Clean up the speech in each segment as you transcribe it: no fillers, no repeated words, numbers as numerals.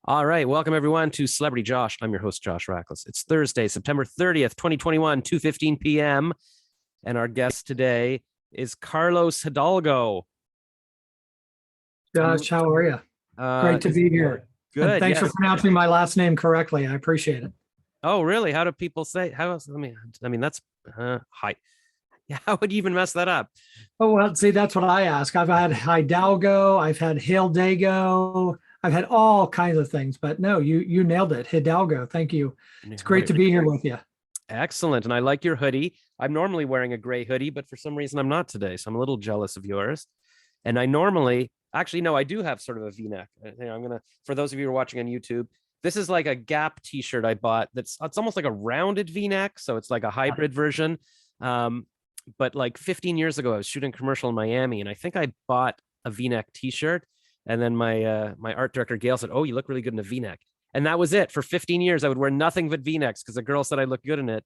All right. Welcome, everyone, to Celebrity Josh. I'm your host, Josh Rackless. It's Thursday, September 30th, 2021, 2:15 p.m. And our guest today is Carlos Hidalgo. Josh, how are you? Great to be here. Good. And thanks for pronouncing my last name correctly. I appreciate it. Oh, really? How do people say? How else? That's hi. Yeah, how would you even mess that up? Oh, well, see, that's what I ask. I've had Hidalgo, I've had Hidalgo, I've had all kinds of things, but no, you nailed it. Hidalgo. Thank you. It's great to be here with you. Excellent. And I like your hoodie. I'm normally wearing a gray hoodie, but for some reason I'm not today. So I'm a little jealous of yours. And I normally, actually, no, I do have sort of a V-neck. For those of you who are watching on YouTube, this is like a Gap t-shirt I bought. It's almost like a rounded V-neck. So it's like a hybrid version. But like 15 years ago, I was shooting a commercial in Miami, and I think I bought a V-neck t-shirt. And then my art director, Gail, said, "Oh, you look really good in a V-neck." And that was it. For 15 years, I would wear nothing but V-necks because the girl said I looked good in it.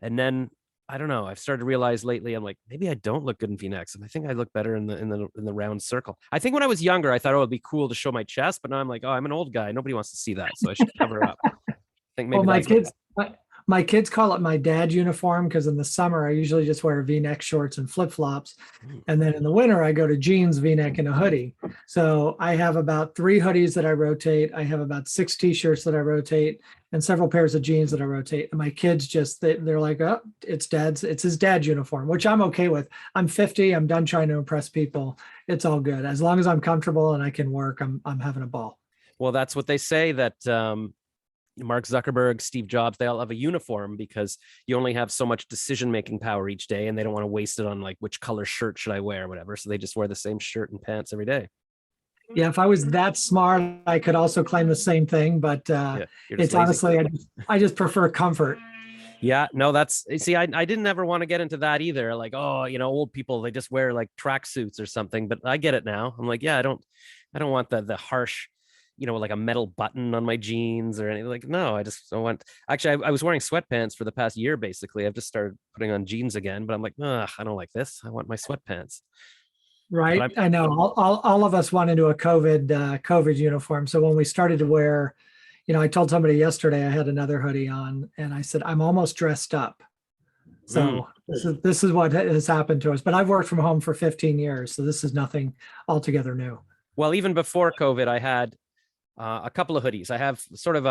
And then, I don't know, I've started to realize lately, I'm like, maybe I don't look good in V-necks. And I think I look better in the round circle. I think when I was younger, I thought, oh, it'd be cool to show my chest. But now I'm like, oh, I'm an old guy. Nobody wants to see that. So I should cover up. I think maybe my kids call it my dad uniform because in the summer I usually just wear V-neck shorts and flip-flops, and then in the winter I go to jeans, V-neck, and a hoodie. So I have about 3 hoodies that I rotate. I have about 6 t-shirts that I rotate, and several pairs of jeans that I rotate. And my kids they're like, "Oh, it's his dad's uniform," which I'm okay with. I'm 50. I'm done trying to impress people. It's all good as long as I'm comfortable and I can work. I'm having a ball. Well, that's what they say that. Mark Zuckerberg, Steve Jobs, they all have a uniform because you only have so much decision-making power each day, and they don't want to waste it on like which color shirt should I wear or whatever. So they just wear the same shirt and pants every day. Yeah, if I was that smart, I could also claim the same thing, but it's lazy. Honestly, I just prefer comfort. Yeah, no, I didn't ever want to get into that either. Like, oh, old people, they just wear like tracksuits or something, but I get it now. I'm like, yeah, I don't want the harsh, like a metal button on my jeans or anything. Like, no, I was wearing sweatpants for the past year. Basically, I've just started putting on jeans again, but I'm like, I don't like this. I want my sweatpants. Right. I know all of us went into a COVID uniform. So when we started to wear, I told somebody yesterday I had another hoodie on and I said, I'm almost dressed up. So this is what has happened to us, but I've worked from home for 15 years. So this is nothing altogether new. Well, even before COVID, I had a couple of hoodies. I have sort of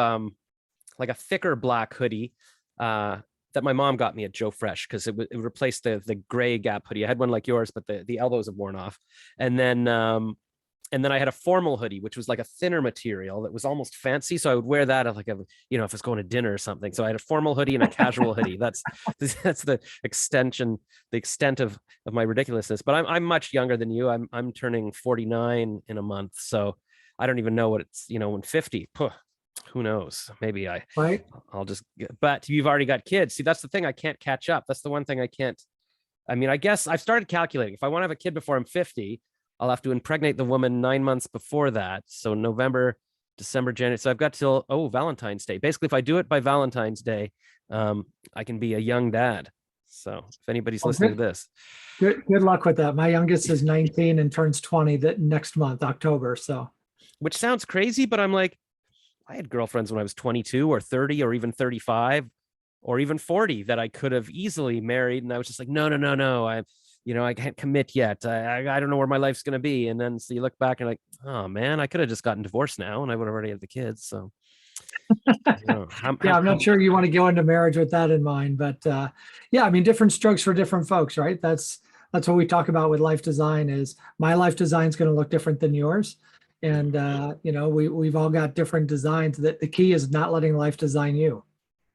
like a thicker black hoodie that my mom got me at Joe Fresh because it replaced the gray Gap hoodie. I had one like yours, but the elbows have worn off. And then I had a formal hoodie, which was like a thinner material that was almost fancy. So I would wear that if I was going to dinner or something. So I had a formal hoodie and a casual hoodie. That's the extent of my ridiculousness. But I'm much younger than you. I'm turning 49 in a month. So I don't even know what it's, when 50, who knows? Maybe I'll just, but you've already got kids. See, that's the thing. I can't catch up. That's the one thing I can't. I mean, I guess I've started calculating. If I want to have a kid before I'm 50, I'll have to impregnate the woman 9 months before that. So November, December, January. So I've got till, Valentine's Day. Basically, if I do it by Valentine's Day, I can be a young dad. So if anybody's listening to this. Good luck with that. My youngest is 19 and turns 20 that next month, October. So. Which sounds crazy, but I'm like, I had girlfriends when I was 22 or 30 or even 35 or even 40 that I could have easily married. And I was just like, no. I can't commit yet. I don't know where my life's going to be. And then so you look back and like, oh man, I could have just gotten divorced now and I would have already had the kids. So I'm not sure you want to go into marriage with that in mind, but different strokes for different folks, right? That's what we talk about with life design is my life design is going to look different than yours. And, we've all got different designs. That the key is not letting life design you.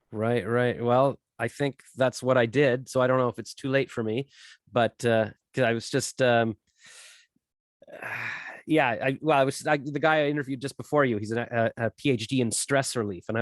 Right. Well, I think that's what I did. So I don't know if it's too late for me, but because I was just, the guy I interviewed just before you, he's a PhD in stress relief. And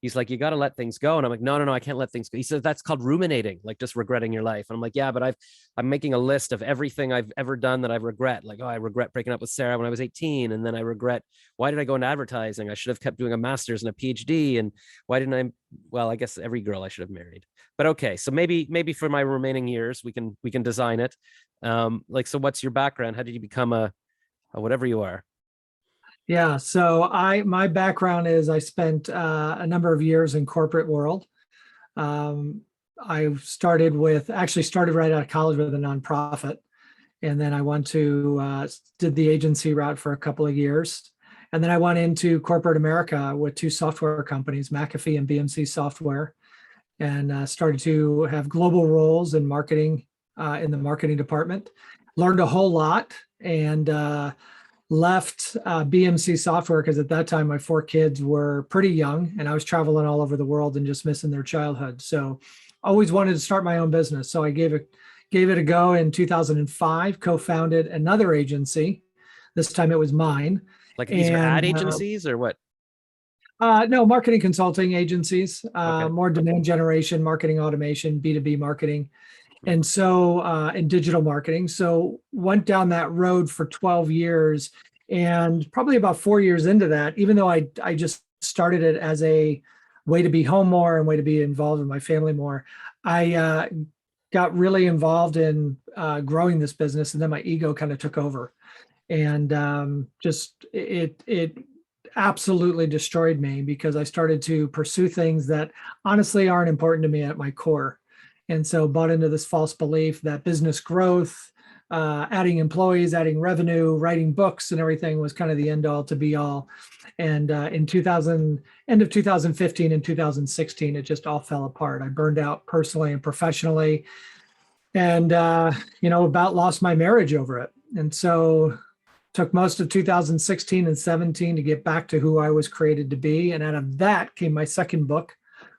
he's like, you got to let things go. And I'm like, no, I can't let things go. He said, that's called ruminating, like just regretting your life. And I'm like, yeah, but I'm making a list of everything I've ever done that I regret. Like, I regret breaking up with Sarah when I was 18. And then I regret, why did I go into advertising? I should have kept doing a master's and a PhD. And why didn't I guess every girl I should have married, but okay. So maybe for my remaining years, we can design it. So what's your background? How did you become a whatever you are? Yeah. So my background is I spent a number of years in corporate world. Um, I actually started right out of college with a nonprofit. And then I went to did the agency route for a couple of years. And then I went into corporate America with two software companies, McAfee and BMC Software, and started to have global roles in marketing in the marketing department. Learned a whole lot and left BMC Software because at that time my four kids were pretty young and I was traveling all over the world and just missing their childhood. So always wanted to start my own business. So I gave it a go in 2005, co-founded another agency. This time it was mine. Like these are ad And agencies or what? no, marketing consulting agencies, Okay. more demand generation, marketing automation, B2B marketing. And so, and digital marketing. So went down that road for 12 years. And probably about 4 years into that, even though I just started it as a way to be home more and way to be involved with my family more, I got really involved in growing this business. And then my ego kind of took over. And just it absolutely destroyed me because I started to pursue things that honestly aren't important to me at my core. And so bought into this false belief that business growth, adding employees, adding revenue, writing books and everything was kind of the end all to be all. And in 2000, end of 2015 and 2016, it just all fell apart. I burned out personally and professionally and, about lost my marriage over it. And so took most of 2016 and 17 to get back to who I was created to be. And out of that came my second book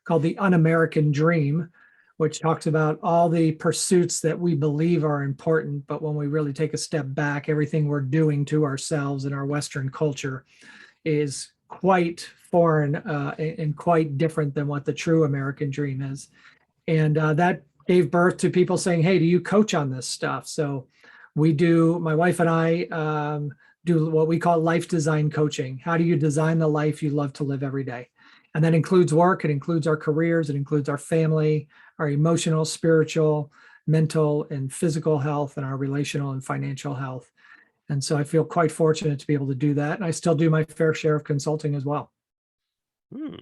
called The Un-American Dream, which talks about all the pursuits that we believe are important. But when we really take a step back, everything we're doing to ourselves in our Western culture is quite foreign and quite different than what the true American dream is. And that gave birth to people saying, hey, do you coach on this stuff? So my wife and I do what we call life design coaching. How do you design the life you love to live every day? And that includes work, it includes our careers, it includes our family, our emotional, spiritual, mental, and physical health, and our relational and financial health. And so I feel quite fortunate to be able to do that. And I still do my fair share of consulting as well. Hmm.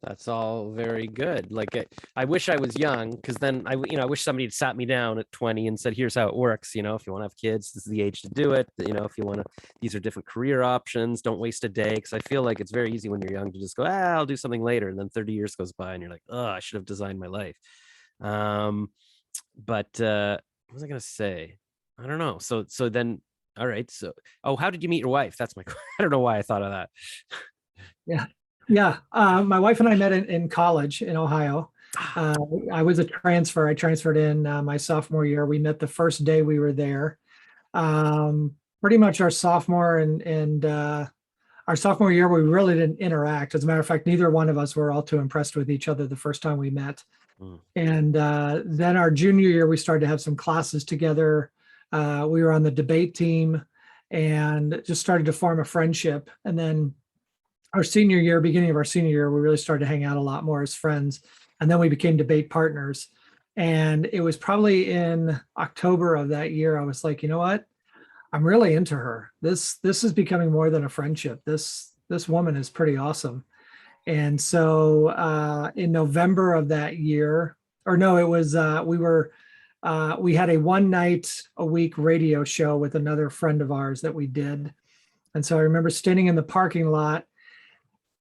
That's all very good. Like I wish I was young because then I wish somebody had sat me down at 20 and said, here's how it works. If you want to have kids, this is the age to do it. If you want to, these are different career options. Don't waste a day. Because I feel like it's very easy when you're young to just go, I'll do something later. And then 30 years goes by and you're like, oh, I should have designed my life. But what was I going to say? I don't know. So then, all right. So, how did you meet your wife? That's my, I don't know why I thought of that. Yeah. Yeah. My wife and I met in college in Ohio. I was a transfer. I transferred in my sophomore year. We met the first day we were there. Pretty much our sophomore and our sophomore year, we really didn't interact. As a matter of fact, neither one of us were all too impressed with each other the first time we met. And then our junior year, we started to have some classes together. We were on the debate team and just started to form a friendship. And then our senior year, beginning of our senior year, we really started to hang out a lot more as friends. And then we became debate partners. And it was probably in October of that year, I was like, you know what? I'm really into her. This is becoming more than a friendship. This woman is pretty awesome. And so in November of that year, or no, it was we had a one night a week radio show with another friend of ours that we did. And so I remember standing in the parking lot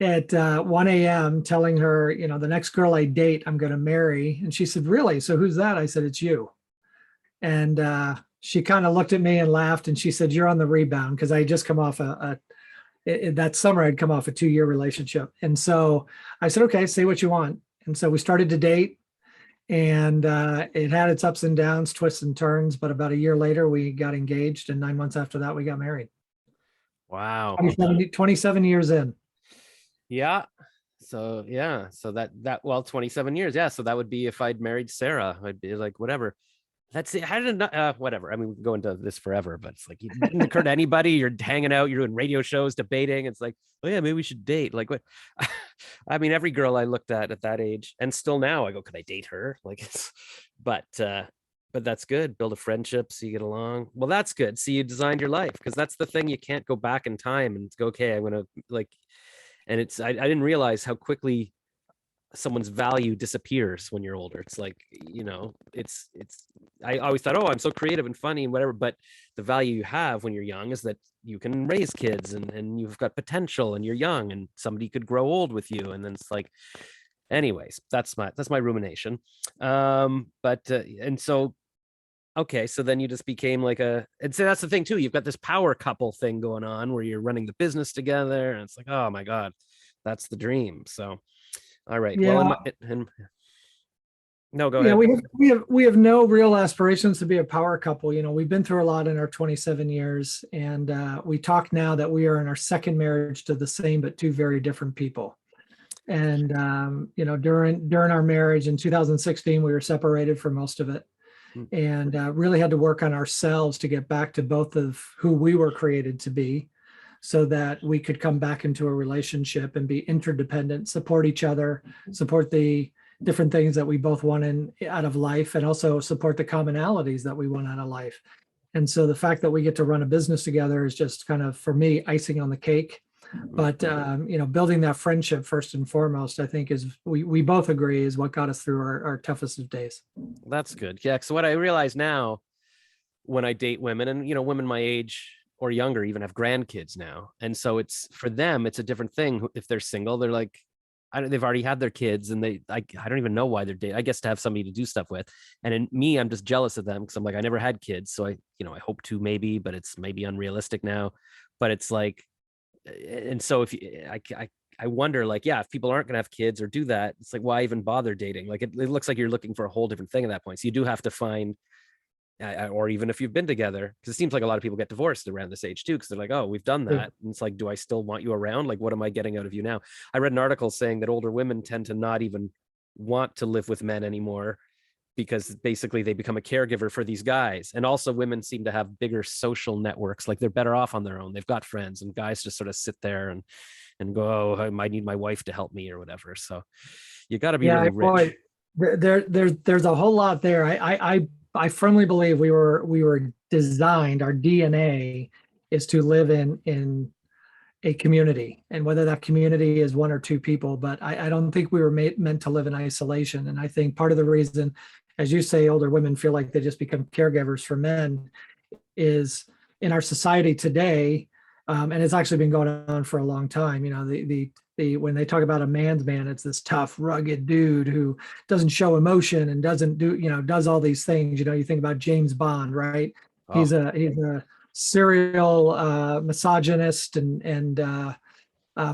at 1 a.m. telling her, the next girl I date, I'm going to marry. And she said, really? So who's that? I said, it's you. And she kind of looked at me and laughed. And she said, you're on the rebound. Because I had just come off that summer, I'd come off a 2-year relationship. And so I said, okay, say what you want. And so we started to date. And it had its ups and downs, twists and turns. But about a year later, we got engaged. And 9 months after that, we got married. Wow. 27 years in. Yeah. So yeah. So well, 27 years. Yeah. So that would be if I'd married Sarah, I'd be like, whatever. That's it. How did it whatever. I mean, we can go into this forever, but it's like it didn't occur to anybody. You're hanging out, you're doing radio shows, debating. It's like, oh yeah, maybe we should date. Like what? I mean, every girl I looked at that age, and still now I go, could I date her? Like but but that's good. Build a friendship so you get along. Well, that's good. So you designed your life, because that's the thing. You can't go back in time and go, okay, I'm gonna like, and I didn't realize how quickly someone's value disappears when you're older. It's like, it's I always thought, oh, I'm so creative and funny and whatever, but the value you have when you're young is that you can raise kids, and you've got potential, and you're young, and somebody could grow old with you. And then it's like, anyways, that's my rumination. But and so, okay, so then you just became like and so that's the thing too, you've got this power couple thing going on where you're running the business together, and it's like, oh my God, that's the dream. So all right. Well, Yeah. no, go Yeah, ahead. we have no real aspirations to be a power couple. We've been through a lot in our 27 years, and we talk now that we are in our second marriage to the same but two very different people. And during our marriage in 2016, we were separated for most of it, and really had to work on ourselves to get back to both of who we were created to be, so that we could come back into a relationship and be interdependent, support each other, support the different things that we both want out of life, and also support the commonalities that we want out of life. And so the fact that we get to run a business together is just kind of, for me, icing on the cake. But building that friendship first and foremost, I think, is we both agree, is what got us through our toughest of days. That's good. Yeah. So what I realize now when I date women, and women my age or younger even have grandkids now, and so it's, for them, it's a different thing. If they're single, they're like, they've already had their kids, and I don't even know why they're dating. I guess to have somebody to do stuff with. And in me, I'm just jealous of them, because I'm like, I never had kids, so I hope to, maybe, but it's maybe unrealistic now. But it's like, and so if I wonder, like, yeah, if people aren't going to have kids or do that, it's like, why even bother dating? Like, it looks like you're looking for a whole different thing at that point. So you do have to find, or even if you've been together, because it seems like a lot of people get divorced around this age too, because they're like, oh, we've done that. Yeah. And it's like, do I still want you around? Like, what am I getting out of you now? I read an article saying that older women tend to not even want to live with men anymore, because basically they become a caregiver for these guys. And also, women seem to have bigger social networks, like they're better off on their own. They've got friends, and guys just sort of sit there and go, oh, I might need my wife to help me or whatever. So you got to be really rich. Boy, there's a whole lot there. I firmly believe we were designed, our DNA is to live in a community, and whether that community is one or two people, but I don't think we were meant to live in isolation. And I think part of the reason, as you say, older women feel like they just become caregivers for men, is in our society today, and it's actually been going on for a long time. When they talk about a man's man, it's this tough, rugged dude who doesn't show emotion and doesn't does all these things. You think about James Bond, right? Oh. He's a serial misogynist and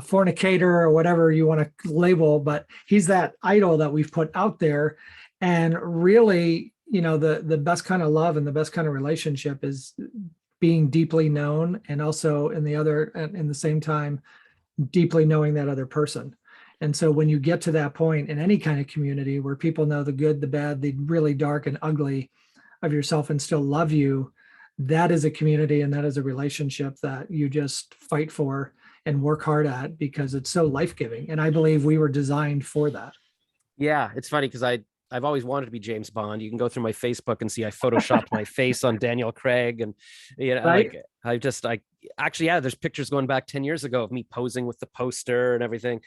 fornicator, or whatever you want to label, but he's that idol that we've put out there. And really, the best kind of love and the best kind of relationship is being deeply known, and also in the same time, deeply knowing that other person. And so when you get to that point in any kind of community where people know the good, the bad, the really dark and ugly of yourself, and still love you, that is a community, and that is a relationship that you just fight for and work hard at, because it's so life-giving. And I believe we were designed for that. Yeah, it's funny because I've always wanted to be James Bond. You can go through my Facebook and see I photoshopped my face on Daniel Craig, and Right? like I actually, yeah, there's pictures going back 10 years ago of me posing with the poster and everything.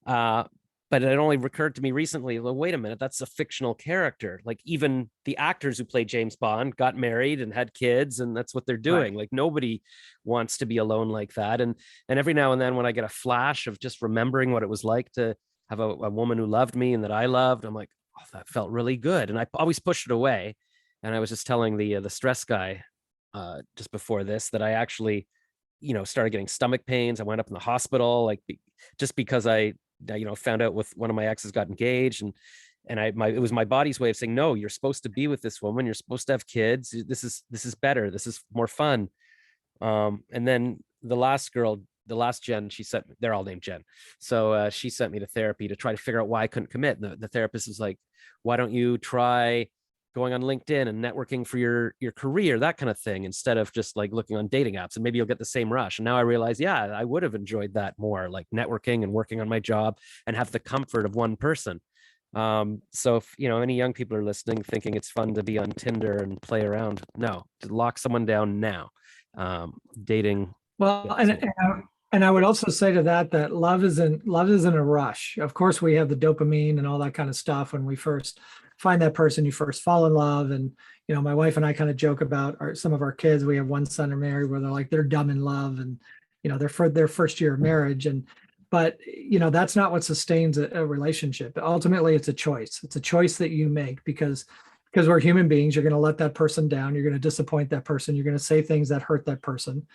But it only occurred to me recently, well, wait a minute, that's a fictional character. Like, even the actors who play James Bond got married and had kids, and that's what they're doing. Right. Like, nobody wants to be alone like that. And every now and then when I get a flash of just remembering what it was like to have a woman who loved me and that I loved, I'm like, oh, that felt really good. And I always pushed it away. And I was just telling the stress guy just before this that I actually, started getting stomach pains. I went up in the hospital, like, just because I found out with one of my exes got engaged, and it was my body's way of saying, no, you're supposed to be with this woman. You're supposed to have kids. This is better. This is more fun. And then the last Jen, they're all named Jen. So she sent me to therapy to try to figure out why I couldn't commit. And the therapist was like, why don't you try going on LinkedIn and networking for your career, that kind of thing, instead of just like looking on dating apps, and maybe you'll get the same rush. And now I realize, yeah, I would have enjoyed that more, like networking and working on my job and have the comfort of one person. So if, any young people are listening thinking it's fun to be on Tinder and play around, no, lock someone down now. Dating. Well, Yeah, and I would also say to that that love isn't a rush. Of course, we have the dopamine and all that kind of stuff when we first find that person, you first fall in love. And my wife and I kind of joke about some of our kids. We have one son are married where they're like they're dumb in love, and they're for their first year of marriage. But that's not what sustains a relationship. Ultimately, it's a choice. It's a choice that you make because we're human beings. You're going to let that person down. You're going to disappoint that person. You're going to say things that hurt that person.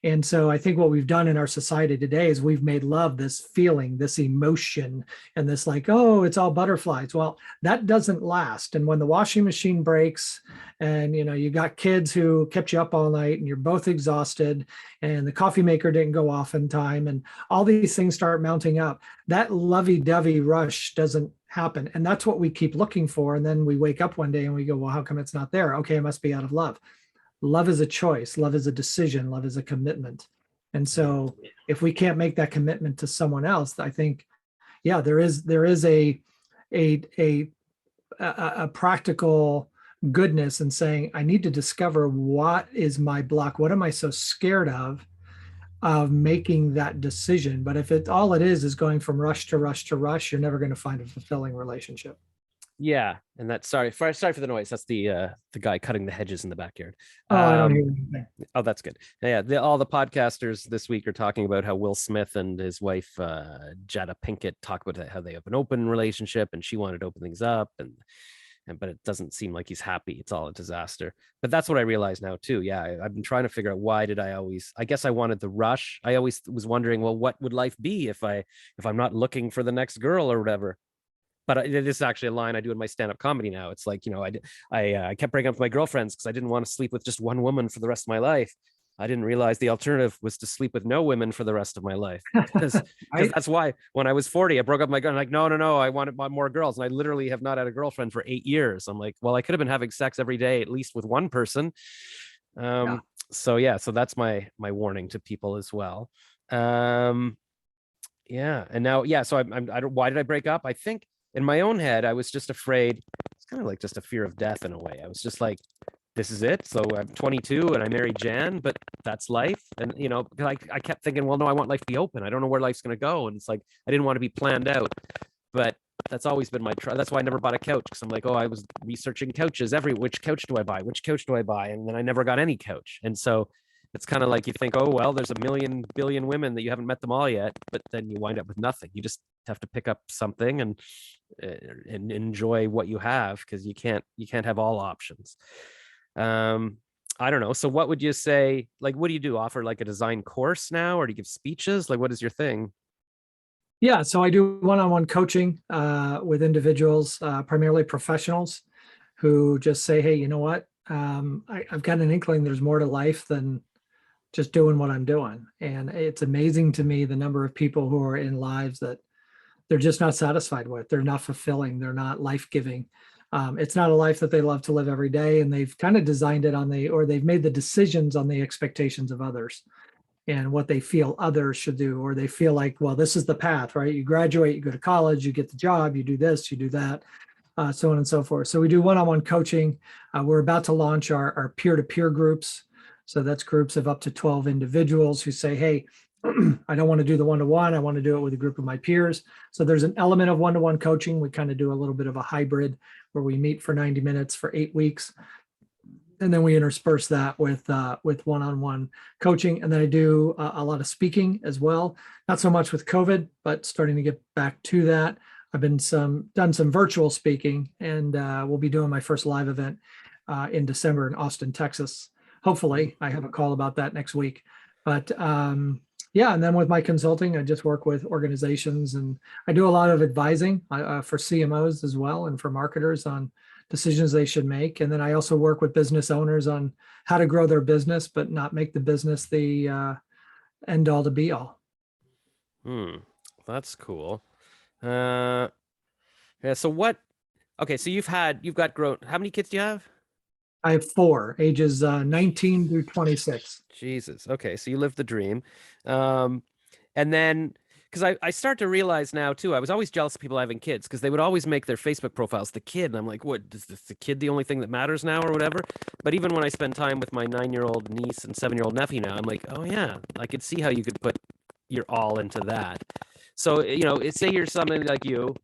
And so I think what we've done in our society today is we've made love this feeling, this emotion, and this like, oh, it's all butterflies. Well, that doesn't last. And when the washing machine breaks and you got kids who kept you up all night and you're both exhausted and the coffee maker didn't go off in time and all these things start mounting up, that lovey-dovey rush doesn't happen. And that's what we keep looking for. And then we wake up one day and we go, well, how come it's not there? Okay, it must be out of love. Love is a choice. Love is a decision. Love is a commitment. And so if we can't make that commitment to someone else, I think, yeah, there is a practical goodness in saying, I need to discover what is my block. What am I so scared of making that decision? But if all it is going from rush to rush to rush, you're never going to find a fulfilling relationship. Yeah, and that's sorry for the noise. That's the guy cutting the hedges in the backyard. Oh, I don't hear anything. Oh, that's good. Yeah, all the podcasters this week are talking about how Will Smith and his wife Jada Pinkett talk about how they have an open relationship, and she wanted to open things up, but it doesn't seem like he's happy. It's all a disaster. But that's what I realize now too. Yeah, I've been trying to figure out why did I guess I wanted the rush. I always was wondering, well, what would life be if I'm not looking for the next girl or whatever. But this is actually a line I do in my stand-up comedy now. It's like, I kept breaking up with my girlfriends because I didn't want to sleep with just one woman for the rest of my life. I didn't realize the alternative was to sleep with no women for the rest of my life. Because that's why when I was 40, I broke up with my girl. I'm like, no, I wanted more girls. And I literally have not had a girlfriend for 8 years. I'm like, well, I could have been having sex every day, at least with one person. So that's my warning to people as well. And now, so I don't, why did I break up? I think in my own head, I was just afraid. It's kind of like just a fear of death in a way. I was just like, this is it. So I'm 22 and I married Jan, but that's life. And, I kept thinking, well, no, I want life to be open. I don't know where life's going to go. And it's like, I didn't want to be planned out, but that's always been my try. That's why I never bought a couch. Cause I'm like, I was researching couches which couch do I buy? Which couch do I buy? And then I never got any couch. And so it's kind of like you think, oh, well, there's a million billion women that you haven't met them all yet, but then you wind up with nothing. You just have to pick up something and enjoy what you have, because you can't have all options. I don't know. So what would you say? Like, what do you do? Offer like a design course now, or do you give speeches? Like, what is your thing? Yeah, so I do one-on-one coaching with individuals, primarily professionals, who just say, hey, you know what? I've got an inkling there's more to life than just doing what I'm doing. And it's amazing to me the number of people who are in lives that they're just not satisfied with. They're not fulfilling. They're not life-giving. It's not a life that they love to live every day. And they've kind of designed it or they've made the decisions on the expectations of others and what they feel others should do, or they feel like, well, this is the path, right? You graduate, you go to college, you get the job, you do this, you do that, so on and so forth. So we do one-on-one coaching. We're about to launch our peer-to-peer groups. So that's groups of up to 12 individuals who say, hey, I don't want to do the one-to-one. I want to do it with a group of my peers. So there's an element of one-to-one coaching. We kind of do a little bit of a hybrid where we meet for 90 minutes for 8 weeks. And then we intersperse that with one-on-one coaching. And then I do a lot of speaking as well. Not so much with COVID, but starting to get back to that. I've done some virtual speaking, and we'll be doing my first live event in December in Austin, Texas. Hopefully, I have a call about that next week. But and then with my consulting, I just work with organizations, and I do a lot of advising for CMOs as well, and for marketers on decisions they should make. And then I also work with business owners on how to grow their business, but not make the business the end all to be all. That's cool. So you've got grown. How many kids do you have? I have 4, ages 19 through 26. Jesus. Okay. So you lived the dream. And then, because I start to realize now too, I was always jealous of people having kids because they would always make their Facebook profiles the kid. And I'm like, what, is this the kid the only thing that matters now or whatever? But even when I spend time with my 9-year-old niece and 7-year-old nephew now, I'm like, oh yeah, I could see how you could put your all into that. So, say you're somebody like you,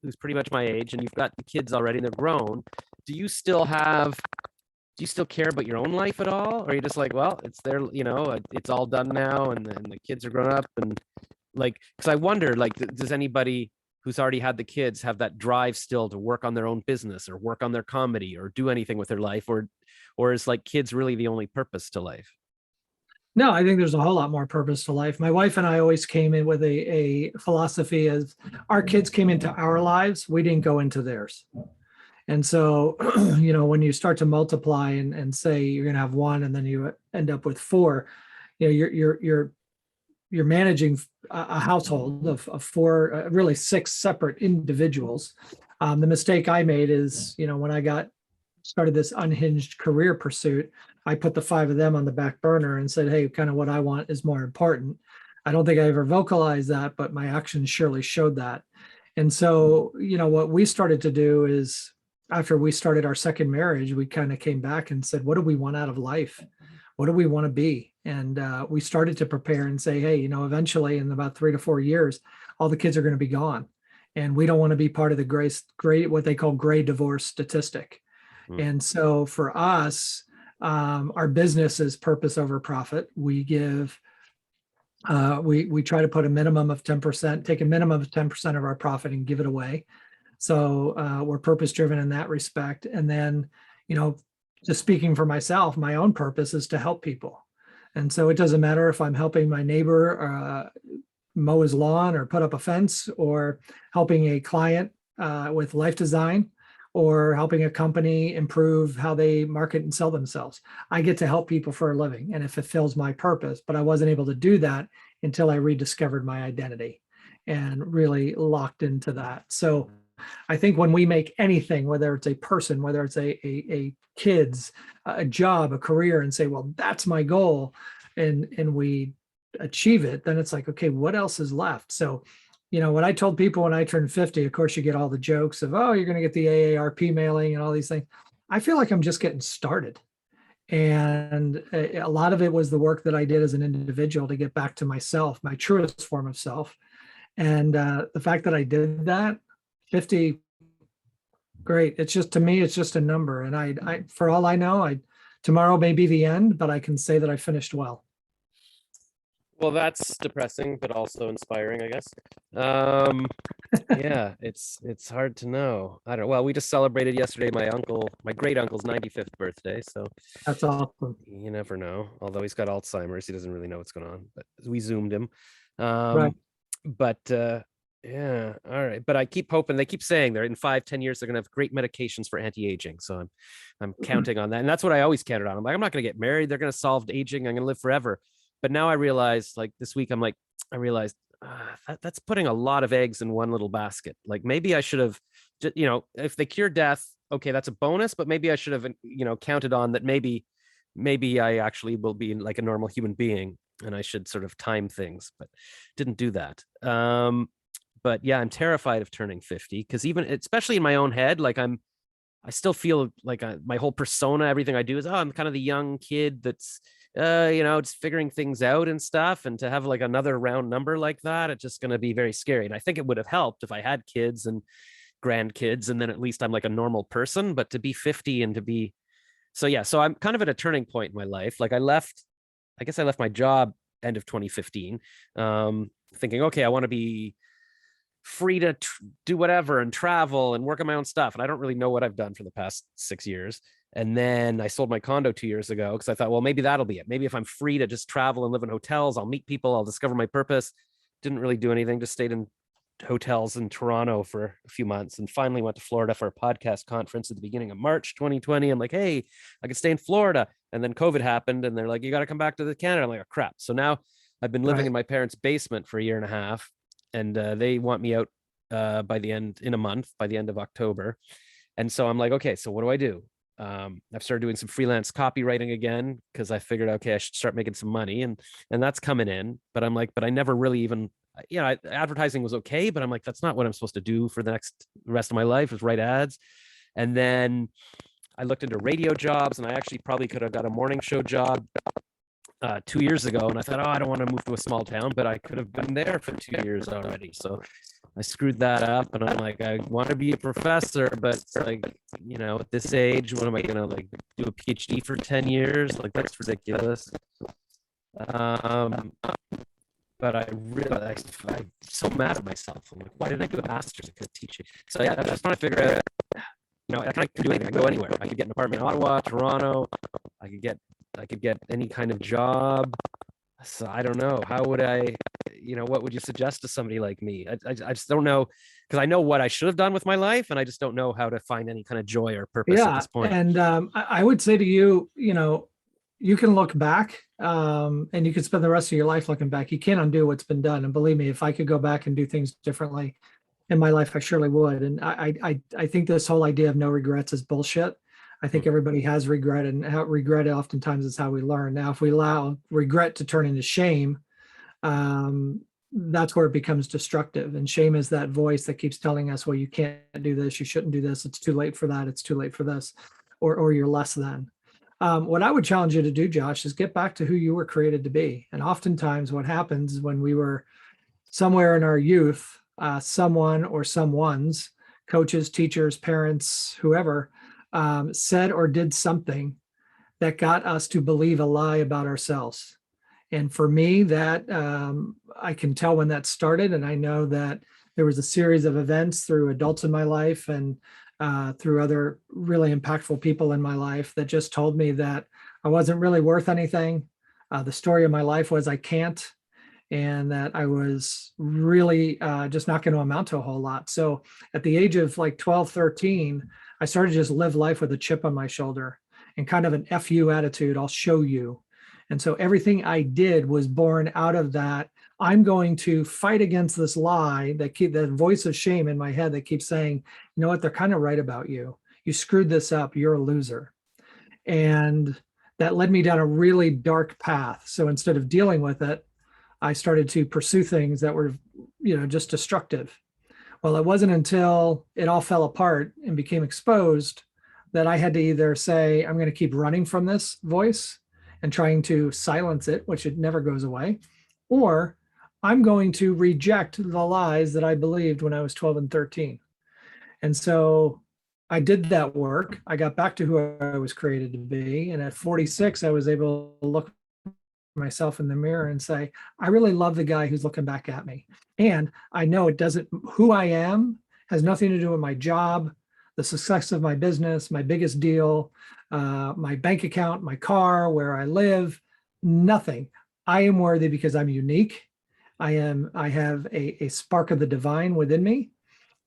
who's pretty much my age, and you've got the kids already and they're grown. Do you still care about your own life at all? Or are you just like, well, it's there, it's all done now and the kids are grown up and like, because I wonder, like, does anybody who's already had the kids have that drive still to work on their own business or work on their comedy or do anything with their life, or is like kids really the only purpose to life? No, I think there's a whole lot more purpose to life. My wife and I always came in with a philosophy as our kids came into our lives, we didn't go into theirs. And so, when you start to multiply and say you're going to have one, and then you end up with four, you're managing a household of four, really six separate individuals. The mistake I made is, when I started this unhinged career pursuit, I put the five of them on the back burner and said, hey, kind of what I want is more important. I don't think I ever vocalized that, but my actions surely showed that. And so, what we started to do is, after we started our second marriage, we kind of came back and said, what do we want out of life? What do we want to be? And we started to prepare and say, hey, eventually in about 3 to 4 years, all the kids are going to be gone. And we don't want to be part of the gray, what they call gray divorce statistic. And so for us, our business is purpose over profit. We give, we try to put a minimum of 10%, take a minimum of 10% of our profit and give it away. So we're purpose driven in that respect. And then, just speaking for myself, my own purpose is to help people. And so it doesn't matter if I'm helping my neighbor mow his lawn or put up a fence, or helping a client with life design, or helping a company improve how they market and sell themselves. I get to help people for a living, and it fulfills my purpose. But I wasn't able to do that until I rediscovered my identity and really locked into that. So I think when we make anything, whether it's a person, whether it's a kids, a job, a career, and say, well, that's my goal, and we achieve it, then it's like, okay, what else is left? So, what I told people when I turned 50, of course, you get all the jokes of, oh, you're going to get the AARP mailing and all these things. I feel like I'm just getting started. And a lot of it was the work that I did as an individual to get back to myself, my truest form of self. And the fact that I did that, 50, great. It's just, to me, it's just a number. And I for all I know, tomorrow may be the end, but I can say that I finished well. Well, that's depressing, but also inspiring, I guess. Yeah, it's hard to know. I don't know. Well, we just celebrated yesterday my great uncle's 95th birthday. So That's awesome. you never know. Although he's got Alzheimer's, he doesn't really know what's going on. But we Zoomed him. Right. But yeah, all right. But I keep hoping, they keep saying they're in 5-10 years, they're gonna have great medications for anti-aging. So I'm counting on that. And that's what I always counted on. I'm like, I'm not gonna get married. They're gonna solve aging. I'm gonna live forever. But now I realize, like this week, I realized that's putting a lot of eggs in one little basket. Like maybe I should have, if they cure death, okay, that's a bonus. But maybe I should have, counted on that. Maybe I actually will be like a normal human being, and I should sort of time things, but didn't do that. But yeah, I'm terrified of turning 50 because especially in my own head, like I still feel like my whole persona, everything I do is, I'm kind of the young kid that's, just figuring things out and stuff. And to have like another round number like that, it's just going to be very scary. And I think it would have helped if I had kids and grandkids, and then at least I'm like a normal person. But to be 50 and to be, so I'm kind of at a turning point in my life. Like I guess I left my job end of 2015, thinking, okay, I want to be free to do whatever and travel and work on my own stuff. And I don't really know what I've done for the past 6 years. And then I sold my condo 2 years ago because I thought, well, maybe that'll be it. Maybe if I'm free to just travel and live in hotels, I'll meet people, I'll discover my purpose. Didn't really do anything, just stayed in hotels in Toronto for a few months, and finally went to Florida for a podcast conference at the beginning of March 2020. I'm like, hey, I could stay in Florida. And then COVID happened, and they're like, you got to come back to Canada. I'm like, oh, crap. So now I've been living in my parents' basement for a year and a half, and they want me out by the end of October. And so I'm like, okay, so what do I do? I've started doing some freelance copywriting again because I figured, okay, I should start making some money, and that's coming in. But I'm like, but I never really even, advertising was okay, but I'm like, that's not what I'm supposed to do for the rest of my life, is write ads. And then I looked into radio jobs, and I actually probably could have got a morning show job 2 years ago. And I thought, oh, I don't want to move to a small town, but I could have been there for 2 years already. So I screwed that up, and I'm like, I want to be a professor, but like, at this age, what am I gonna like do a PhD for 10 years? Like, that's ridiculous. But I'm so mad at myself. I'm like, why did I do a master's? I could teach it. So yeah, I was trying to figure out, I can do anything. I can go anywhere. I could get an apartment in Ottawa, Toronto. I could get any kind of job. So I don't know. How would I, what would you suggest to somebody like me? I just don't know, because I know what I should have done with my life, and I just don't know how to find any kind of joy or purpose at this point. And I would say to you, you can look back, and you can spend the rest of your life looking back. You can't undo what's been done. And believe me, if I could go back and do things differently in my life, I surely would. And I think this whole idea of no regrets is bullshit. I think everybody has regret, and regret oftentimes is how we learn. Now, if we allow regret to turn into shame, that's where it becomes destructive. And shame is that voice that keeps telling us, well, you can't do this, you shouldn't do this, it's too late for that, it's too late for this, or you're less than. What I would challenge you to do, Josh, is get back to who you were created to be. And oftentimes what happens when we were somewhere in our youth, someone or someone's, coaches, teachers, parents, whoever, said or did something that got us to believe a lie about ourselves. And for me, that I can tell when that started. And I know that there was a series of events through adults in my life and through other really impactful people in my life that just told me that I wasn't really worth anything. The story of my life was I can't, and that I was really just not going to amount to a whole lot. So at the age of like 12, 13, I started to just live life with a chip on my shoulder and kind of an F you attitude. I'll show you. And so everything I did was born out of that. I'm going to fight against this lie that voice of shame in my head that keeps saying, you know what, they're kind of right about you. You screwed this up. You're a loser. And that led me down a really dark path. So instead of dealing with it, I started to pursue things that were, just destructive. Well, it wasn't until it all fell apart and became exposed that I had to either say, I'm going to keep running from this voice and trying to silence it, which it never goes away, or I'm going to reject the lies that I believed when I was 12 and 13. And so I did that work. I got back to who I was created to be. And at 46, I was able to look myself in the mirror and say, I really love the guy who's looking back at me. And I know who I am has nothing to do with my job, the success of my business, my biggest deal, my bank account, my car, where I live, nothing. I am worthy because I'm unique. I have a spark of the divine within me.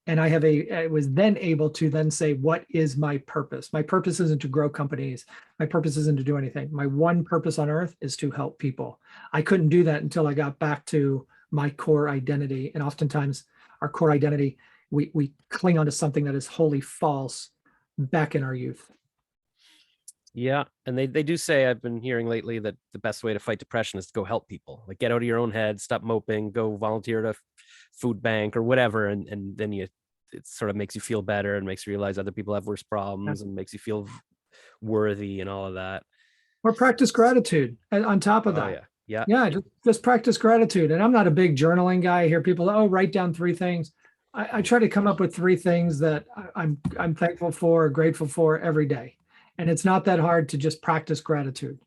And I was then able to then say, what is my purpose? My purpose isn't to grow companies. My purpose isn't to do anything. My one purpose on earth is to help people. I couldn't do that until I got back to my core identity. And oftentimes our core identity, we cling onto something that is wholly false back in our youth. Yeah. And they do say, I've been hearing lately, that the best way to fight depression is to go help people. Like, get out of your own head, stop moping, go volunteer at a food bank or whatever. And then it sort of makes you feel better and makes you realize other people have worse problems and makes you feel worthy and all of that. Or practice gratitude on top of that. Yeah. Just practice gratitude. And I'm not a big journaling guy. I hear people, write down 3 things. I try to come up with 3 things that I'm thankful for, grateful for every day. And it's not that hard to just practice gratitude.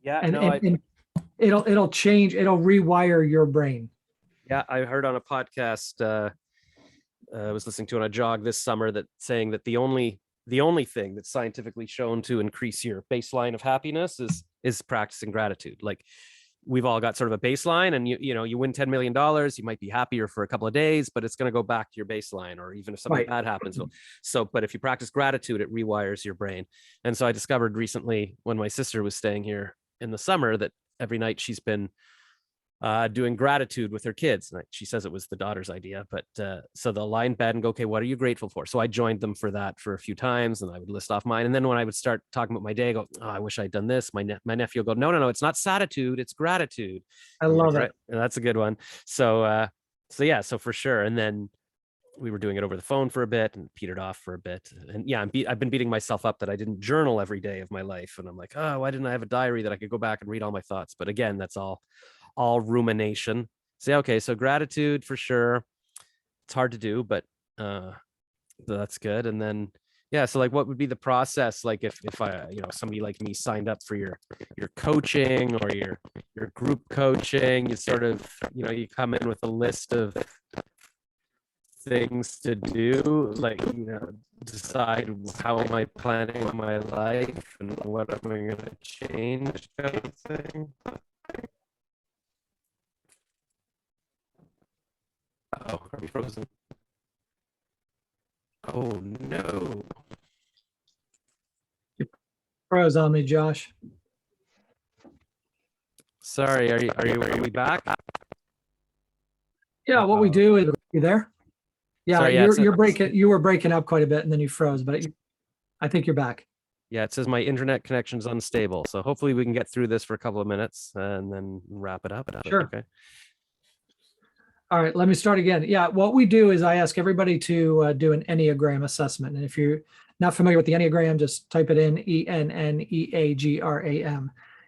Yeah. And it'll change, it'll rewire your brain. Yeah. I heard on a podcast, I was listening to on a jog this summer, that saying that the only thing that's scientifically shown to increase your baseline of happiness is practicing gratitude. Like, we've all got sort of a baseline, and you win $10 million, you might be happier for a couple of days, but it's going to go back to your baseline, or even if something bad happens. But if you practice gratitude, it rewires your brain. And so I discovered recently, when my sister was staying here in the summer, that every night she's been doing gratitude with her kids. And she says it was the daughter's idea, but so they'll lie in bed and go, okay, what are you grateful for? So I joined them for that for a few times, and I would list off mine. And then when I would start talking about my day, I go, oh, I wish I'd done this. My nephew will go, no, it's not satitude, it's gratitude. I love like, it. right? And that's a good one. So yeah, so for sure. And then we were doing it over the phone for a bit and petered off for a bit. And yeah, I've been beating myself up that I didn't journal every day of my life. And I'm like, oh, why didn't I have a diary that I could go back and read all my thoughts? But again, that's all rumination. Say, okay, so gratitude for sure. It's hard to do, but that's good. And then yeah, so like what would be the process like if I, somebody like me signed up for your coaching or your group coaching? You sort of, you come in with a list of things to do, like, decide how am I planning my life and what am I going to change, kind of thing. Oh, are we frozen? Oh no. You froze on me, Josh. Sorry, are we back? Yeah, what we do is, you there? Yeah, Sorry, yeah, you were breaking up quite a bit and then you froze, but I think you're back. Yeah, it says my internet connection's unstable. So hopefully we can get through this for a couple of minutes and then wrap it up. Sure. Okay. All right, let me start again. Yeah, what we do is I ask everybody to do an Enneagram assessment. And if you're not familiar with the Enneagram, just type it in, ENNEAGRAM.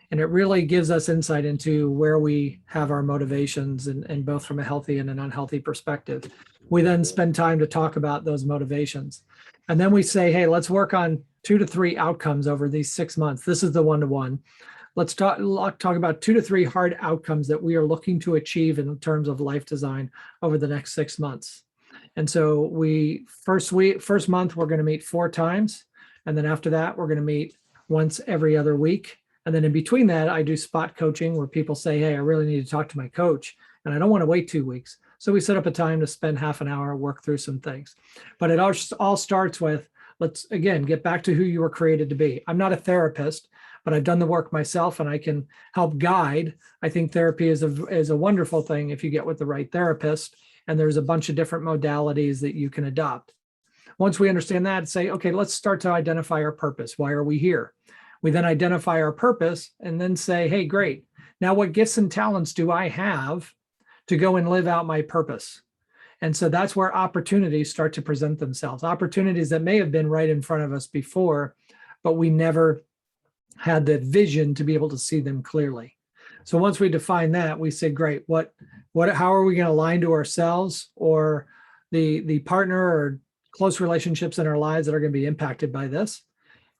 And it really gives us insight into where we have our motivations and both from a healthy and an unhealthy perspective. We then spend time to talk about those motivations. And then we say, hey, let's work on 2 to 3 outcomes over these 6 months. This is the 1-to-1. Let's talk about 2 to 3 hard outcomes that we are looking to achieve in terms of life design over the next 6 months. And so first month, we're going to meet 4 times. And then after that, we're going to meet once every other week. And then in between that, I do spot coaching where people say, hey, I really need to talk to my coach and I don't want to wait 2 weeks. So we set up a time to spend half an hour, work through some things. But it all starts with, let's again, get back to who you were created to be. I'm not a therapist, but I've done the work myself and I can help guide. I think therapy is a wonderful thing if you get with the right therapist. And there's a bunch of different modalities that you can adopt. Once we understand that, say, okay, let's start to identify our purpose. Why are we here? We then identify our purpose and then say, hey, great. Now what gifts and talents do I have to go and live out my purpose? And so that's where opportunities start to present themselves. Opportunities that may have been right in front of us before, but we never had the vision to be able to see them clearly. So once we define that, we say, great, how are we going to align to ourselves or the partner or close relationships in our lives that are going to be impacted by this?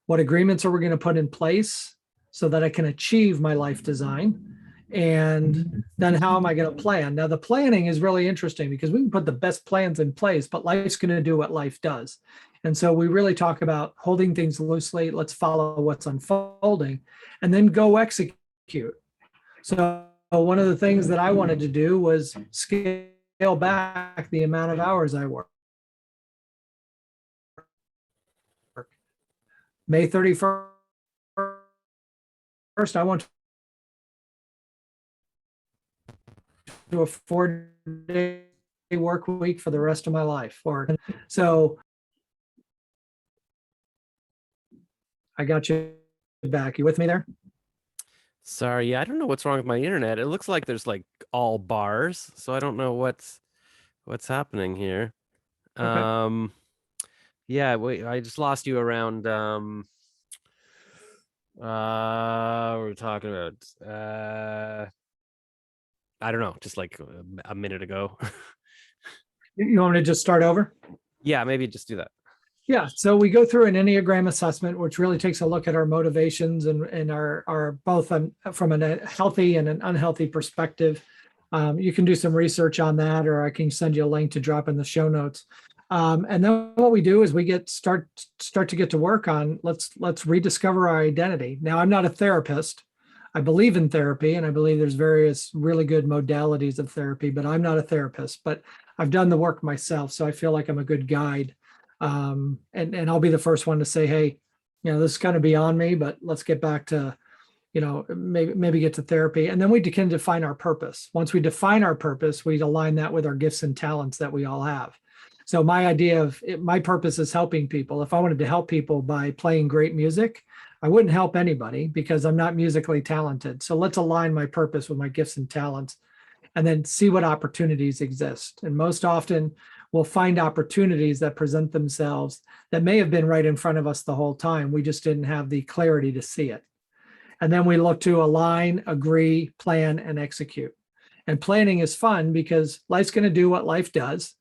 What agreements are we going to put in place so that I can achieve my life design? And then how am I going to plan? Now, the planning is really interesting because we can put the best plans in place, but life's going to do what life does. And so we really talk about holding things loosely. Let's follow what's unfolding and then go execute. So one of the things that I wanted to do was scale back the amount of hours I work. May 31st, I want to do a 4-day work week for the rest of my life. So I got you back. You with me there? Sorry, yeah, I don't know what's wrong with my internet. It looks like there's like all bars, so I don't know what's happening here. Okay. Yeah, wait, I just lost you around we're talking about I don't know, just like a minute ago. You want me to just start over? Yeah, maybe just do that. Yeah, so we go through an Enneagram assessment, which really takes a look at our motivations and our both from a healthy and an unhealthy perspective. You can do some research on that, or I can send you a link to drop in the show notes. And then what we do is we start to get to work on let's rediscover our identity. Now, I'm not a therapist. I believe in therapy, and I believe there's various really good modalities of therapy, but I'm not a therapist. But I've done the work myself, so I feel like I'm a good guide. And I'll be the first one to say, hey, this is kind of beyond me, but let's get back to, maybe get to therapy. And then we can define our purpose. Once we define our purpose, we align that with our gifts and talents that we all have. So my idea of my purpose is helping people. If I wanted to help people by playing great music, I wouldn't help anybody because I'm not musically talented. So let's align my purpose with my gifts and talents and then see what opportunities exist. And most often we'll find opportunities that present themselves that may have been right in front of us the whole time. We just didn't have the clarity to see it. And then we look to align, agree, plan, and execute. And planning is fun because life's going to do what life does,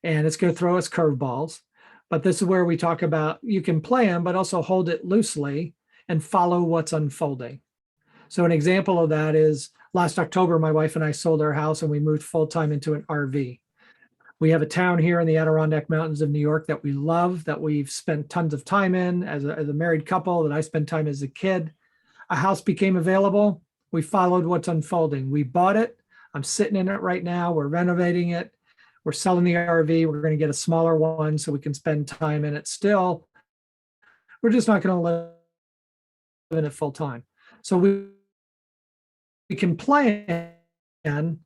and it's going to throw us curveballs. But this is where we talk about you can plan, but also hold it loosely and follow what's unfolding. So an example of that is last October, my wife and I sold our house and we moved full-time into an RV. We have a town here in the Adirondack Mountains of New York that we love, that we've spent tons of time in as a married couple, that I spent time as a kid. A house became available. We followed what's unfolding. We bought it. I'm sitting in it right now. We're renovating it. We're selling the RV. We're going to get a smaller one so we can spend time in it still. We're just not going to live in it full time. So we can plan, but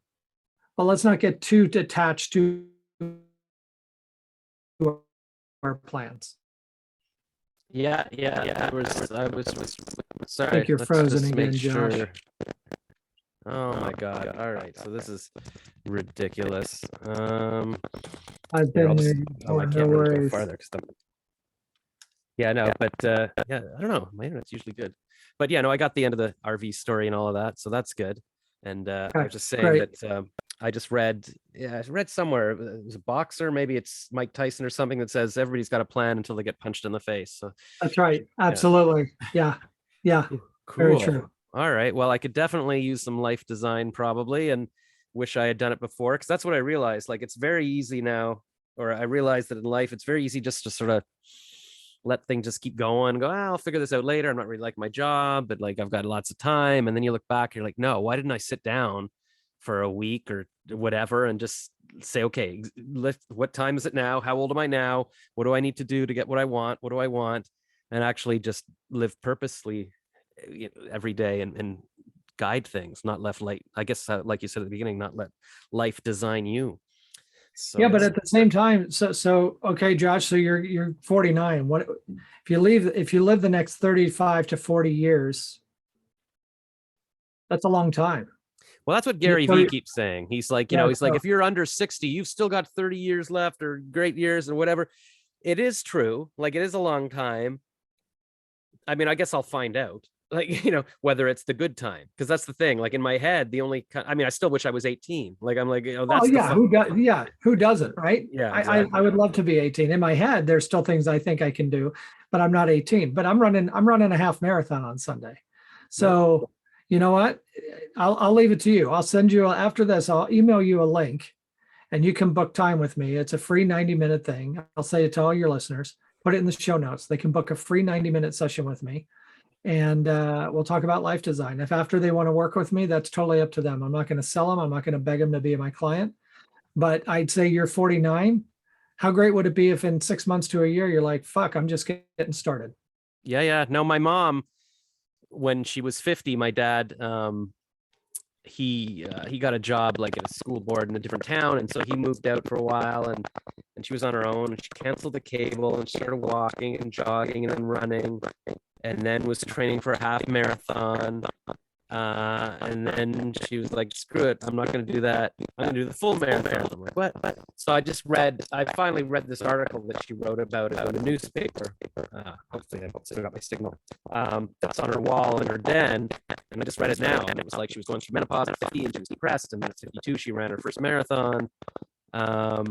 let's not get too attached to our plans. Yeah. I was sorry. I think you're let's frozen just again, make Josh. sure. Oh my God. All right. So this is ridiculous. I've Here, been I there can't before, no really go worries. farther. Yeah, no, but yeah, I don't know. My internet's usually good. But yeah, no, I got the end of the RV story and all of that. So that's good. And I was just saying great. that I just read, I read somewhere, it was a boxer, maybe it's Mike Tyson or something that says everybody's got a plan until they get punched in the face. So That's right. Absolutely. Yeah. Very cool. true. All right. Well, I could definitely use some life design probably, and wish I had done it before, because that's what I realized. Like, it's very easy now, or I realized that in life, it's very easy just to sort of let things just keep going, go, I'll figure this out later. I'm not really liking my job, but like I've got lots of time. And then you look back, you're like, no, why didn't I sit down for a week or whatever and just say, okay, what time is it now? How old am I now? What do I need to do to get what I want? What do I want? And actually just live purposely every day and guide things, not left light. I guess, like you said at the beginning, not let life design you. So, Yeah, but at the same time, so okay, Josh, so you're 49. What if you live the next 35 to 40 years? That's a long time. well, that's what Gary Vee keeps saying. He's like, he's like, if you're under 60, you've still got 30 years left, or great years, or whatever. It is true. Like, it is a long time. I mean, I guess I'll find out, like, whether it's the good time, because that's the thing. Like, in my head, I still wish I was 18. Like, I'm like, that's who doesn't, right? Yeah, exactly. I would love to be 18. In my head, there's still things I think I can do, but I'm not 18. But I'm running a half marathon on Sunday. So you know what? I'll leave it to you. I'll send you after this, I'll email you a link and you can book time with me. It's a free 90-minute thing. I'll say it to all your listeners, put it in the show notes. They can book a free 90-minute session with me. And we'll talk about life design. If after they want to work with me, that's totally up to them. I'm not going to sell them. I'm not going to beg them to be my client. But I'd say you're 49. How great would it be if in 6 months to a year, you're like, fuck, I'm just getting started. Yeah. No, my mom, when she was 50, my dad, he got a job like at a school board in a different town, and so he moved out for a while, and she was on her own, and she canceled the cable and started walking and jogging and then running, and then was training for a half marathon, and then she was like, screw it, I'm not going to do that, I'm going to do the full marathon. I'm like, what? So I finally read this article that she wrote about it in a newspaper. Hopefully I still got my signal. That's on her wall in her den, and I just read it now, and it was like she was going through menopause at 50 and she was depressed, and at 52 she ran her first marathon. Are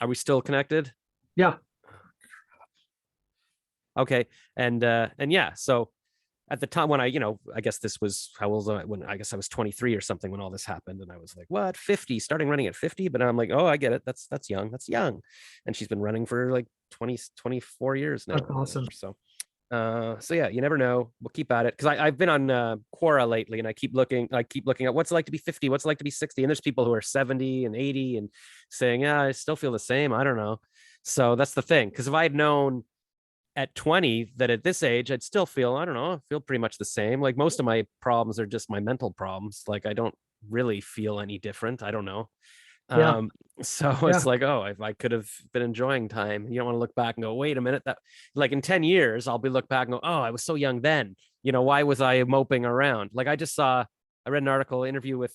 we still connected? Yeah. Okay. And yeah, so at the time when I guess this was, how old was I? When I guess I was 23 or something when all this happened, and I was like, what, 50, starting running at 50? But I'm like, oh, I get it. That's young. And she's been running for like 24 years now. That's awesome. So yeah, you never know. We'll keep at it, because I've been on Quora lately, and I keep looking at what's it like to be 50, what's it like to be 60, and there's people who are 70 and 80 and saying, yeah, I still feel the same. I don't know. So that's the thing, because if I had known at 20 that at this age I'd still feel, I don't know, I feel pretty much the same. Like most of my problems are just my mental problems. Like I don't really feel any different. I don't know. Yeah. So Yeah. it's like, oh, I could have been enjoying time. You don't want to look back and go, wait a minute, that like in 10 years, I'll be look back and go, oh, I was so young then. You know, why was I moping around? Like I read an article interview with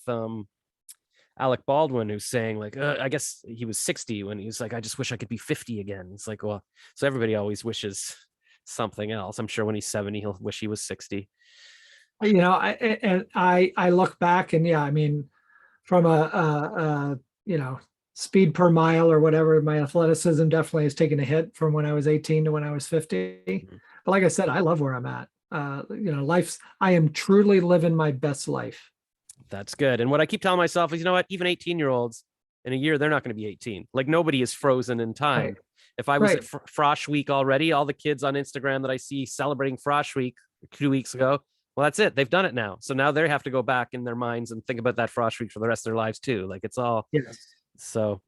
Alec Baldwin, who's saying like, I guess he was 60 when he was like, I just wish I could be 50 again. It's like, well, so everybody always wishes something else. I'm sure when he's 70, he'll wish he was 60. I look back and yeah, I mean, from speed per mile or whatever, my athleticism definitely has taken a hit from when I was 18 to when I was 50. Mhm. But like I said, I love where I'm at. I am truly living my best life. That's good. And what I keep telling myself is, you know what, even 18-year-olds in a year, they're not going to be 18. Like nobody is frozen in time. Right. If I was Right. at Frosh Week already, all the kids on Instagram that I see celebrating Frosh Week 2 weeks ago, well, that's it. They've done it now. So now they have to go back in their minds and think about that Frosh Week for the rest of their lives too. Like it's all, Yes. so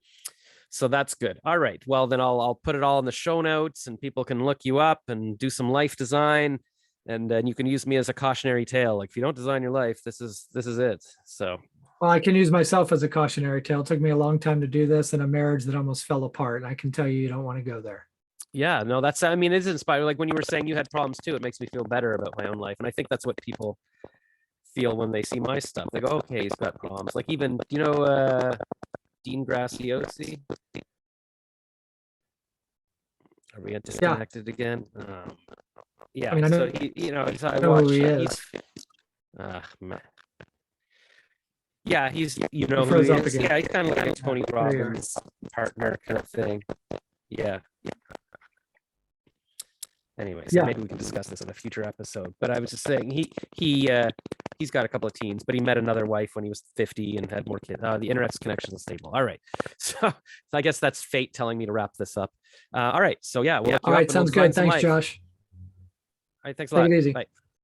that's good. All right. Well, then I'll put it all in the show notes and people can look you up and do some life design. And then you can use me as a cautionary tale. Like if you don't design your life, this is it. So Well, I can use myself as a cautionary tale. It took me a long time to do this in a marriage that almost fell apart. I can tell you, you don't want to go there. yeah, no, that's, I mean, it's inspiring. Like when you were saying you had problems too, it makes me feel better about my own life. And I think that's what people feel when they see my stuff. They go, okay, he's got problems. Like even, Dean Graciosi. Are we disconnected again? Yeah. I mean, I So know, I know who watch. he is. Yeah, he's He who froze he up is. again. Yeah, he's kind of like a Tony There you are. Robbins partner kind of thing. Yeah. Anyway, so Yeah. maybe we can discuss this in a future episode. But I was just saying he's got a couple of teens, but he met another wife when he was 50 and had more kids. The internet's connection is stable. All right. So I guess that's fate telling me to wrap this up. All right. So yeah, we'll look you All up right. and we'll Sounds design good. some Thanks, life. Josh. All right, thanks a Take lot. it easy. Bye.